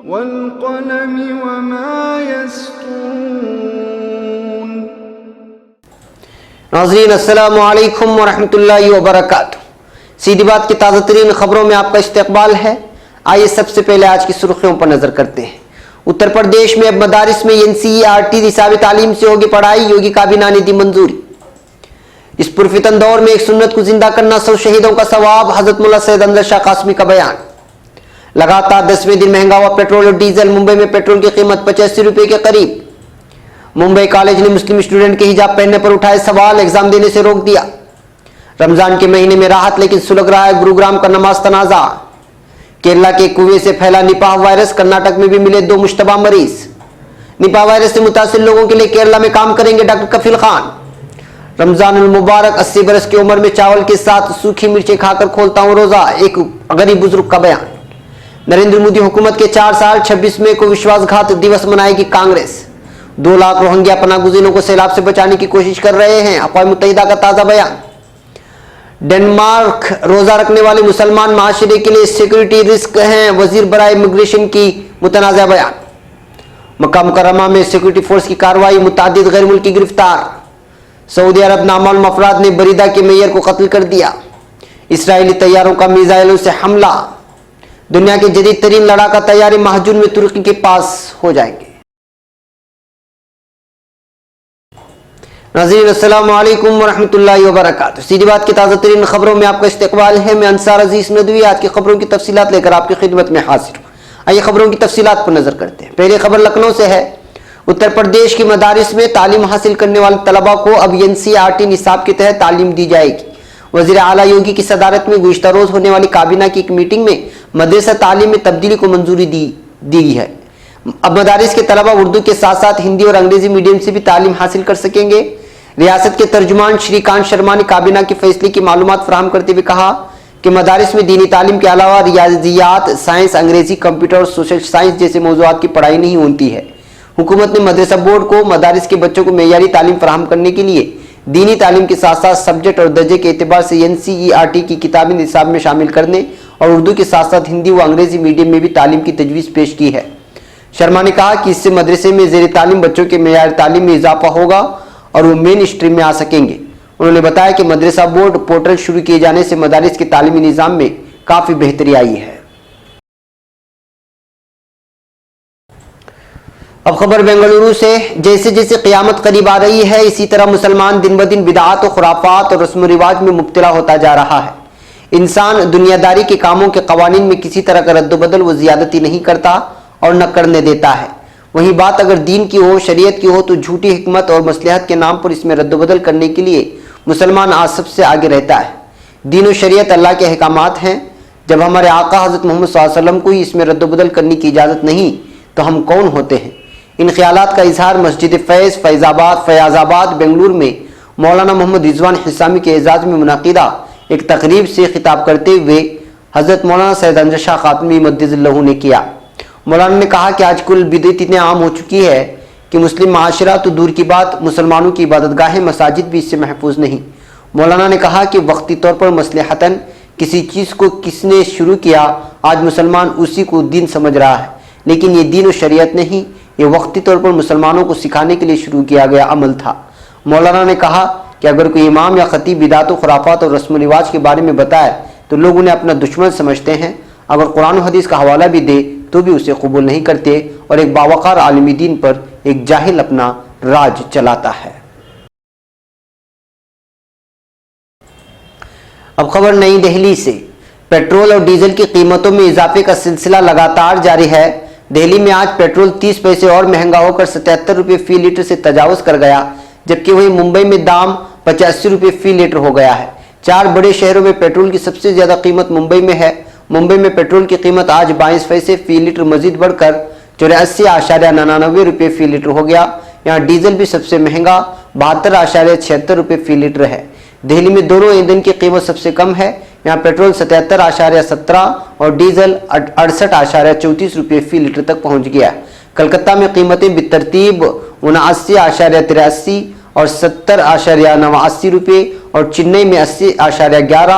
والقلم وما يسطرون۔ ناظرین السلام علیکم ورحمۃ اللہ وبرکاتہ۔ سیدھی بات کی تازہ ترین خبروں میں آپ کا استقبال ہے۔ آئیے سب سے پہلے آج کی سرخیوں پر نظر کرتے ہیں۔ اتر پردیش میں اب مدارس میں NCERT نصاب تعلیم سے ہوگی پڑھائی، یوگی کابینہ نے دی منظوری۔ اس پرفتن دور میں ایک سنت کو زندہ کرنا 100 شہیدوں کا ثواب، حضرت مولا سید انور شاہ قاسمی کا بیان۔ لگاتار 10ویں دن مہنگا ہوا پیٹرول اور ڈیزل، ممبئی میں پیٹرول کی قیمت 85 روپے کے قریب۔ ممبئی کالج نے مسلم اسٹوڈنٹ کے حجاب پہننے پر اٹھائے سوال، ایگزام دینے سے روک دیا۔ رمضان کے مہینے میں راحت لیکن سلگ رہا ہے گروگرام کا نماز تنازع۔ کیرلا کے کنویں سے پھیلا نپاہ وائرس، کرناٹک میں بھی ملے 2 مشتبہ مریض۔ نپاہ وائرس سے متاثر لوگوں کے لیے کیرلا میں کام کریں گے ڈاکٹر کفیل خان۔ رمضان المبارک، 80 برس کی عمر میں چاول کے ساتھ سوکھی مرچیں کھا کر کھولتا ہوں روزہ، ایک غریب بزرگ کا بیان۔ نریندر مودی حکومت کے 4 سال، 26 مئی کو وشواس گھات دیوس منائے گی کانگریس۔ 2 لاکھ روہنگیا پناہ گزینوں کو سیلاب سے بچانے کی کوشش کر رہے ہیں، اقوام متحدہ کا تازہ بیان۔ ڈنمارک، روزہ رکھنے والے مسلمان معاشرے کے لیے سیکورٹی رسک ہیں، وزیر برائے امیگریشن کی متنازع بیان۔ مکہ مکرمہ میں سیکورٹی فورس کی کارروائی، متعدد غیر ملکی گرفتار۔ سعودی عرب، نامعلوم افراد نے بریدہ کے میئر کو قتل کر دیا۔ اسرائیلی طیاروں کا میزائلوں سے حملہ۔ دنیا کے جدید ترین لڑاکا طیارے مہجون میں ترکی کے پاس ہو جائیں گے۔ ناظرین السلام علیکم ورحمۃ اللہ وبرکاتہ۔ سیدھی بات کی تازہ ترین خبروں میں آپ کا استقبال ہے۔ میں انصار عزیز ندوی آج کی خبروں کی تفصیلات لے کر آپ کی خدمت میں حاضر ہوں۔ آئیے خبروں کی تفصیلات پر نظر کرتے ہیں۔ پہلی خبر لکھنؤ سے ہے۔ اتر پردیش کی مدارس میں تعلیم حاصل کرنے والے طلبہ کو اب NCERT نصاب کے تحت تعلیم دی جائے گی۔ وزیر اعلیٰ یوگی کی صدارت میں گزشتہ روز ہونے والی کابینہ کی ایک میٹنگ میں مدرسہ تعلیم میں تبدیلی کو منظوری دی گئی ہے۔ اب مدارس کے طلبہ اردو کے ساتھ ساتھ ہندی اور انگریزی میڈیم سے بھی تعلیم حاصل کر سکیں گے۔ ریاست کے ترجمان شری کانت شرما نے کابینہ کے فیصلے کی معلومات فراہم کرتے ہوئے کہا کہ مدارس میں دینی تعلیم کے علاوہ ریاضیات، سائنس، انگریزی، کمپیوٹر اور سوشل سائنس جیسے موضوعات کی پڑھائی نہیں ہوتی ہے۔ حکومت نے مدرسہ بورڈ کو مدارس کے بچوں کو معیاری تعلیم فراہم کرنے کے لیے دینی تعلیم کے ساتھ ساتھ سبجیکٹ اور درجے کے اعتبار سے NCERT کی کتابی نصاب میں شامل کرنے اور اردو کے ساتھ ساتھ ہندی و انگریزی میڈیم میں بھی تعلیم کی تجویز پیش کی ہے۔ شرما نے کہا کہ اس سے مدرسے میں زیر تعلیم بچوں کے معیار تعلیم میں اضافہ ہوگا اور وہ مین اسٹریم میں آ سکیں گے۔ انہوں نے بتایا کہ مدرسہ بورڈ پورٹل شروع کیے جانے سے مدارس کے تعلیمی نظام میں کافی بہتری آئی ہے۔ اب خبر بنگلورو سے۔ جیسے جیسے قیامت قریب آ رہی ہے اسی طرح مسلمان دن بدن بدعات و خرافات اور رسم و رواج میں مبتلا ہوتا جا رہا ہے۔ انسان دنیا داری کے کاموں کے قوانین میں کسی طرح کا رد و بدل و زیادتی نہیں کرتا اور نہ کرنے دیتا ہے۔ وہیں بات اگر دین کی ہو، شریعت کی ہو تو جھوٹی حکمت اور مصلحت کے نام پر اس میں رد و بدل کرنے کے لیے مسلمان آج سب سے آگے رہتا ہے۔ دین و شریعت اللہ کے احکامات ہیں۔ جب ہمارے آقا حضرت محمد صلی اللہ علیہ وسلم کو ہی اس میں رد و بدل کرنے کی اجازت نہیں تو ہم کون ہوتے ہیں؟ ان خیالات کا اظہار مسجد فیض آباد بنگلور میں مولانا محمد رضوان حسامی کے اعزاز میں منعقدہ ایک تقریب سے خطاب کرتے ہوئے حضرت مولانا سید انور شاہ قاسمی مدد اللہ نے کیا۔ مولانا نے کہا کہ آج کل بدعت اتنے عام ہو چکی ہے کہ مسلم معاشرہ تو دور کی بات، مسلمانوں کی عبادت گاہیں مساجد بھی اس سے محفوظ نہیں۔ مولانا نے کہا کہ وقتی طور پر مصلحتاً کسی چیز کو کس نے شروع کیا، آج مسلمان اسی کو دین سمجھ رہا ہے، لیکن یہ دین و شریعت نہیں، یہ وقتی طور پر مسلمانوں کو سکھانے کے لیے شروع کیا گیا عمل تھا۔ مولانا نے کہا کہ اگر کوئی امام یا خطیب بدعات و خرافات اور رسم و رواج کے بارے میں بتائے تو لوگ انہیں اپنا دشمن سمجھتے ہیں، اگر قرآن و حدیث کا حوالہ بھی دے تو بھی اسے قبول نہیں کرتے اور ایک باوقار عالم دین پر ایک جاہل اپنا راج چلاتا ہے۔ اب خبر نئی دہلی سے۔ پیٹرول اور ڈیزل کی قیمتوں میں اضافے کا سلسلہ لگاتار جاری ہے۔ دہلی میں آج پیٹرول 30 پیسے اور مہنگا ہو کر 77 روپے فی لیٹر سے تجاوز کر گیا، جبکہ وہیں ممبئی میں دام 85 روپے فی لیٹر ہو گیا ہے۔ 4 بڑے شہروں میں پیٹرول کی سب سے زیادہ قیمت ممبئی میں ہے۔ ممبئی میں پیٹرول کی قیمت آج 22 پیسے فی لیٹر مزید بڑھ کر 84.99 روپے فی لیٹر ہو گیا۔ یہاں ڈیزل بھی سب سے مہنگا 72.76 روپے فی لیٹر ہے۔ دہلی میں دونوں ایندھن کی قیمت سب سے کم ہے۔ یہاں پیٹرول 77.17 اور ڈیزل 68.34 روپے فی لیٹر تک پہنچ گیا۔ کلکتہ میں قیمتیں بالترتیب 79.83 اور 70.89 روپے اور چنئی میں 80.11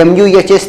MUHS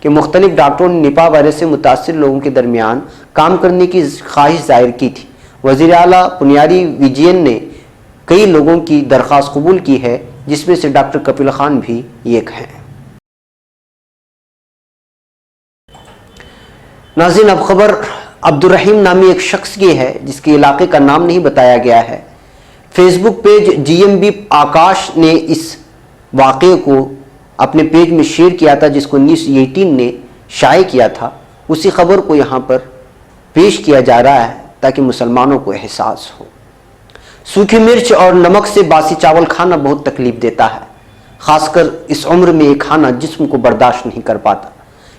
کہ مختلف ڈاکٹروں نے نپاہ وائرس سے متاثر لوگوں کے درمیان کام کرنے کی خواہش ظاہر کی تھی۔ وزیر اعلیٰ پنیاری وجین نے کئی لوگوں کی درخواست قبول کی ہے، جس میں سے ڈاکٹر کپیل خان بھی ایک ہیں۔ ناظرین، اب خبر عبد الرحیم نامی ایک شخص کی ہے جس کے علاقے کا نام نہیں بتایا گیا ہے۔ فیس بک پیج GMB آکاش نے اس واقعے کو اپنے پیج میں شیئر کیا تھا، جس کو نیوز 18 نے شائع کیا تھا۔ اسی خبر کو یہاں پر پیش کیا جا رہا ہے تاکہ مسلمانوں کو احساس ہو۔ سوکھی مرچ اور نمک سے باسی چاول کھانا بہت تکلیف دیتا ہے، خاص کر اس عمر میں یہ کھانا جسم کو برداشت نہیں کر پاتا۔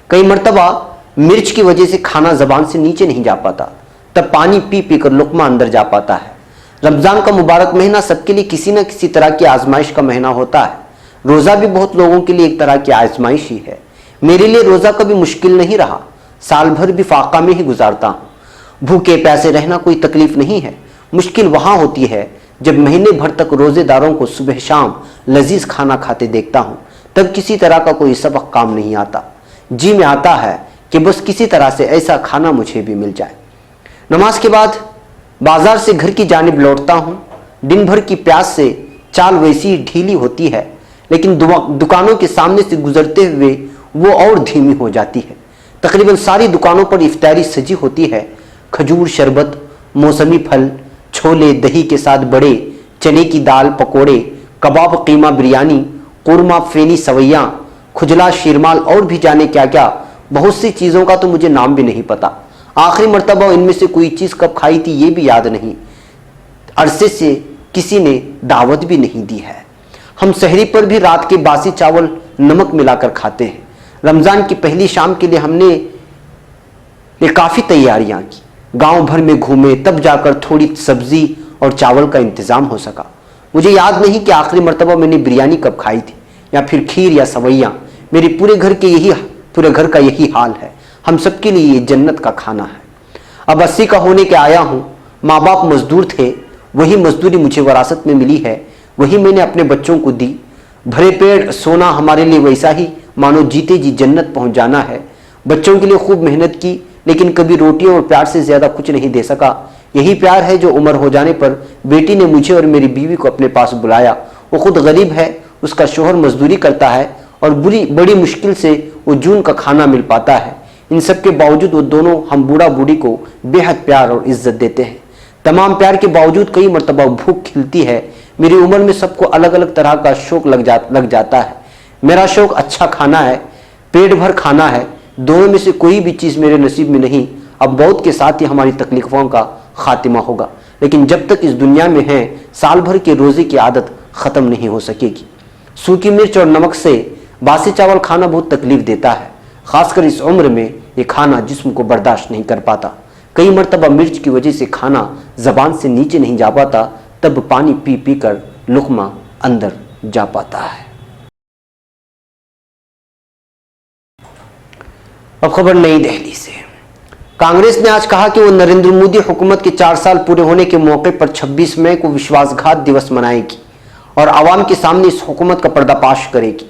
کئی مرتبہ مرچ کی وجہ سے کھانا زبان سے نیچے نہیں جا پاتا، تب پانی پی پی کر لقمہ اندر جا پاتا ہے۔ رمضان کا مبارک مہینہ سب کے لیے کسی نہ کسی طرح کی آزمائش کا مہینہ ہوتا ہے۔ روزہ بھی بہت لوگوں کے لیے ایک طرح کی آزمائش ہی ہے۔ میرے لیے روزہ کبھی مشکل نہیں رہا، سال بھر بھی فاقہ میں ہی گزارتا ہوں۔ بھوکے پیاسے رہنا کوئی تکلیف نہیں ہے، مشکل وہاں ہوتی ہے جب مہینے بھر تک روزے داروں کو صبح شام لذیذ کھانا کھاتے دیکھتا ہوں، تب کسی طرح کا کوئی سبق کام نہیں آتا۔ جی میں آتا ہے کہ بس کسی طرح سے ایسا کھانا مجھے بھی مل جائے۔ نماز کے بعد بازار سے گھر کی جانب لوٹتا ہوں۔ دن بھر کی پیاس سے چال ویسی ڈھیلی ہوتی ہے، لیکن دکانوں کے سامنے سے گزرتے ہوئے وہ اور دھیمی ہو جاتی ہے۔ تقریباً ساری دکانوں پر افطاری سجی ہوتی ہے۔ کھجور، شربت، موسمی پھل، چھولے دہی کے ساتھ بڑے، چنے کی دال، پکوڑے، کباب، قیمہ بریانی، قورمہ، فینی سویاں، کھجلا، شیرمال اور بھی جانے کیا کیا، بہت سی چیزوں کا تو مجھے نام بھی نہیں پتا۔ آخری مرتبہ ان میں سے کوئی چیز کب کھائی تھی یہ بھی یاد نہیں، عرصے سے کسی نے دعوت بھی نہیں دی ہے۔ ہم سحری پر بھی رات کے باسی چاول نمک ملا کر کھاتے ہیں۔ رمضان کی پہلی شام کے لیے ہم نے کافی تیاریاں کی، گاؤں بھر میں گھومے، تب جا کر تھوڑی سبزی اور چاول کا انتظام ہو سکا۔ مجھے یاد نہیں کہ آخری مرتبہ میں نے بریانی کب کھائی تھی، یا پھر کھیر یا سویاں۔ میرے پورے گھر کا یہی حال ہے۔ ہم سب کے لیے یہ جنت کا کھانا ہے۔ اب 80 کا ہونے کے آیا ہوں۔ ماں باپ مزدور تھے، وہی مزدوری مجھے وراثت میں ملی ہے، وہی میں نے اپنے بچوں کو دی۔ بھرے پیٹ سونا ہمارے لیے ویسا ہی مانو جیتے جی جنت پہنچ جانا ہے۔ بچوں کے لیے خوب محنت کی، لیکن کبھی روٹیوں اور پیار سے زیادہ کچھ نہیں دے سکا۔ یہی پیار ہے جو عمر ہو جانے پر بیٹی نے مجھے اور میری بیوی کو اپنے پاس بلایا۔ وہ خود غریب ہے، اس کا شوہر مزدوری کرتا ہے اور بڑی مشکل سے وہ جون کا کھانا مل پاتا ہے۔ ان سب کے باوجود وہ دونوں ہم بوڑھا بوڑھی کو بے حد پیار اور عزت دیتے ہیں۔ تمام پیار کے باوجود کئی مرتبہ بھوک کھلتی ہے۔ میری عمر میں سب کو الگ الگ طرح کا شوق لگ جاتا ہے۔ میرا شوق اچھا کھانا ہے، پیٹ بھر کھانا ہے۔ دونوں میں سے کوئی بھی چیز میرے نصیب میں نہیں۔ اب موت کے ساتھ ہی ہماری تکلیفوں کا خاتمہ ہوگا، لیکن جب تک اس دنیا میں ہیں سال بھر کے روزے کی عادت ختم نہیں ہو سکے گی۔ سوکھی مرچ اور نمک سے باسی چاول کھانا بہت تکلیف دیتا ہے، خاص کر اس عمر میں یہ کھانا جسم کو برداشت نہیں کر پاتا۔ کئی مرتبہ مرچ کی وجہ سے کھانا زبان سے نیچے نہیں جا پاتا، تب پانی پی پی کر لقمہ اندر جا پاتا ہے۔ اب خبر نئی دہلی سے۔ کانگریس نے آج کہا کہ وہ نریندر مودی حکومت کے 4 سال پورے ہونے کے موقع پر 26 مئی کو وشواس گھات دیوس منائے گی اور عوام کے سامنے اس حکومت کا پردہ فاش کرے گی۔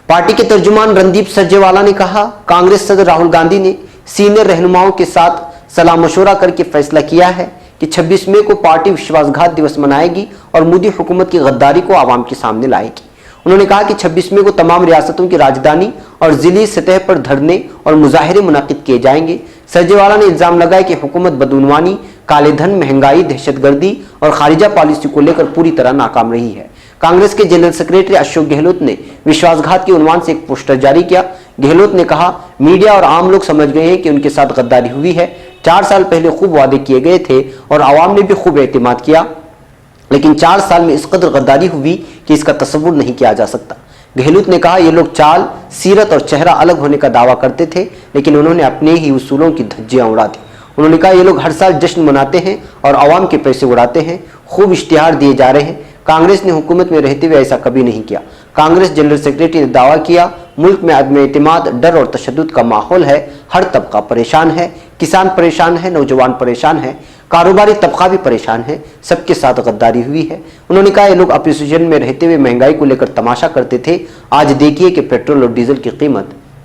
پارٹی کے ترجمان رندیپ سرجیوالا نے کہا، کانگریس صدر راہل گاندھی نے سینئر رہنماؤں کے ساتھ صلاح مشورہ کر کے فیصلہ کیا ہے کہ 26 مئی کو پارٹی وشواس گھات دیوس منائے گی اور مودی حکومت کی غداری کو عوام کے سامنے لائے گی۔ انہوں نے کہا کہ 26 مئی کو تمام ریاستوں کی راجدھانی اور ضلعی سطح پر دھرنے اور مظاہرے منعقد کیے جائیں گے۔ سرجیوالا نے الزام لگایا کہ حکومت بدعنوانی، کالے دھن، مہنگائی، دہشت گردی اور خارجہ پالیسی کو لے کر پوری طرح ناکام رہی ہے۔ کانگریس کے جنرل سیکریٹری اشوک گہلوت نے وشواس گھات کے عنوان سے ایک پوسٹر جاری کیا۔ گہلوت نے کہا، میڈیا اور عام لوگ سمجھ گئے ہیں کہ ان کے ساتھ غداری ہوئی ہے۔ 4 سال پہلے خوب وعدے کیے گئے تھے اور عوام نے بھی خوب اعتماد کیا، لیکن 4 سال میں اس قدر غداری ہوئی کہ اس کا تصور نہیں کیا جا سکتا۔ گہلوت نے کہا، یہ لوگ چال، سیرت اور چہرہ الگ ہونے کا دعویٰ کرتے تھے، لیکن انہوں نے اپنے ہی اصولوں کی دھجیاں اڑا دی۔ انہوں نے کہا، یہ لوگ ہر سال جشن مناتے ہیں اور عوام کے پیسے اڑاتے ہیں، خوب اشتہار دیے جا رہے ہیں۔ کانگریس نے حکومت میں رہتے ہوئے ایسا کبھی نہیں کیا۔ کانگریس جنرل سیکریٹری نے دعویٰ کیا، ملک میں عدم اعتماد، ڈر اور تشدد کا ماحول ہے، ہر طبقہ پریشان ہے، کسان پریشان ہے، نوجوان پریشان ہے، کاروباری طبقہ بھی پریشان ہے، سب کے ساتھ غداری ہوئی ہے۔ انہوں نے کہا، یہ لوگ اپوزیشن میں رہتے ہوئے مہنگائی کو لے کر تماشا کرتے تھے، آج دیکھیے کہ پیٹرول اور ڈیزل کی قیمت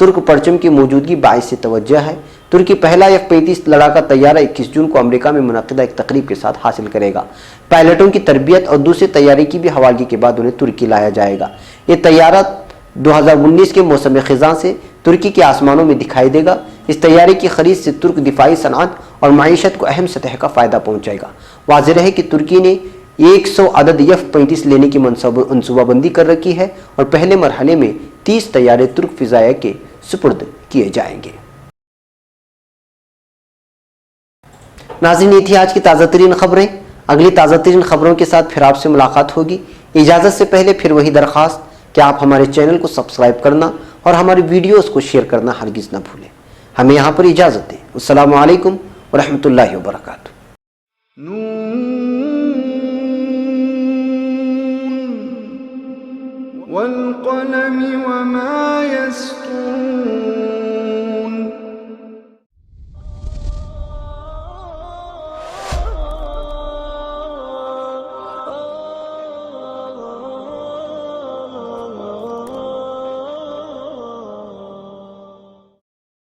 ترک پرچم کی موجودگی باعث توجہ ہے۔ ترکی پہلا F-35 لڑاکا طیارہ 21 جون کو امریکہ میں منعقدہ ایک تقریب کے ساتھ حاصل کرے گا۔ پائلٹوں کی تربیت اور دوسرے طیارے کی بھی حوالگی کے بعد انہیں ترکی لایا جائے گا۔ یہ طیارہ 2019 کے موسم خزاں سے ترکی کے آسمانوں میں دکھائی دے گا۔ اس طیارے کی خرید سے ترک دفاعی صنعت اور معیشت کو اہم سطح کا فائدہ پہنچائے گا۔ واضح رہے کہ ترکی نے 100 عدد F-35 لینے کی منصوبہ بندی کر رکھی ہے اور پہلے مرحلے میں 30 طیارے ترک فضائیہ کے سپرد کیے جائیں گے۔ ناظرین، یہ تھی آج کی تازہ ترین خبریں۔ اگلی تازہ ترین خبروں کے ساتھ پھر آپ سے ملاقات ہوگی۔ اجازت سے پہلے پھر وہی درخواست کہ آپ ہمارے چینل کو سبسکرائب کرنا اور ہماری ویڈیوز کو شیئر کرنا ہرگز نہ بھولیں۔ ہمیں یہاں پر اجازت دیں۔ السلام علیکم ورحمۃ اللہ وبرکاتہ۔ والقلم وما